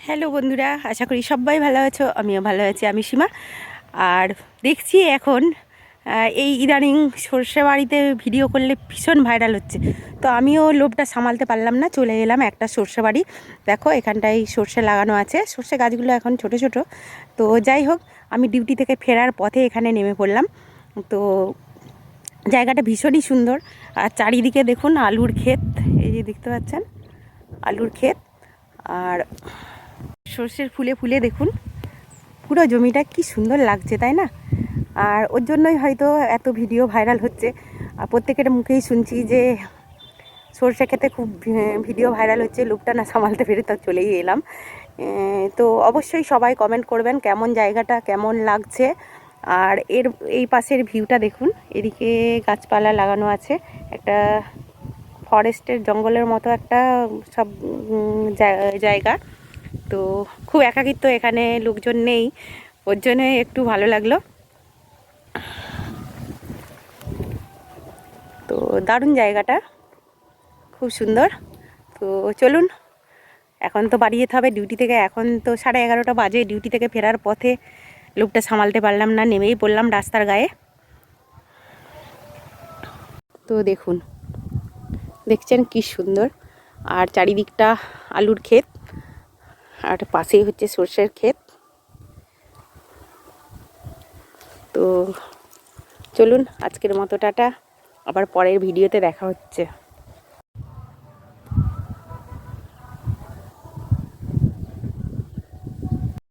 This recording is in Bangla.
হ্যালো বন্ধুরা, আশা করি সবাই ভালো আছো। আমিও ভালো আছি। আমি সীমা। আর দেখছি এখন এই ইদানিং সর্ষে বাড়িতে ভিডিও করলে ভীষণ ভাইরাল হচ্ছে। তো আমিও লোভটা সামালতে পারলাম না, চলে এলাম একটা সর্ষে বাড়ি। দেখো এখানটায় সর্ষে লাগানো আছে, সর্ষে গাছগুলো এখন ছোট ছোট। তো যাই হোক, আমি ডিউটি থেকে ফেরার পথে এখানে নেমে পড়লাম। তো জায়গাটা ভীষণই সুন্দর। আর চারিদিকে দেখুন আলুর ক্ষেত, এই যে দেখতে পাচ্ছেন আলুর ক্ষেত। আর সর্ষের ফুলে ফুলে দেখুন পুরো জমিটা কি সুন্দর লাগছে, তাই না? আর ওর জন্যই হয়তো এত ভিডিও ভাইরাল হচ্ছে। আর প্রত্যেকের মুখেই শুনছি যে সর্ষে খেতে খুব ভিডিও ভাইরাল হচ্ছে। লোভটা না সামালতে পেরে তো চলেই এলাম। তো অবশ্যই সবাই কমেন্ট করবেন কেমন জায়গাটা, কেমন লাগছে। আর এই পাশের ভিউটা দেখুন, এদিকে গাছপালা লাগানো আছে, একটা ফরেস্টের জঙ্গলের মতো একটা সব জায়গা। তো খুব একাকিত্ব, এখানে লোকজন নেই, ওর জন্য একটু ভালো লাগলো। তো দারুণ জায়গাটা, খুব সুন্দর। তো চলুন, এখন তো বাড়ি যেতে হবে ডিউটি থেকে। এখন তো 11:30 বাজে। ডিউটি থেকে ফেরার পথে লোকটা সামালতে পারলাম না, নেমেই পড়লাম রাস্তার গায়ে। তো দেখুন, দেখছেন কি সুন্দর। আর চারিদিকটা আলুর ক্ষেত, আর পাশেই হচ্ছে সর্ষের ক্ষেত। তো চলুন, আজকের মতো টাটা। আবার পরের ভিডিওতে দেখা হচ্ছে।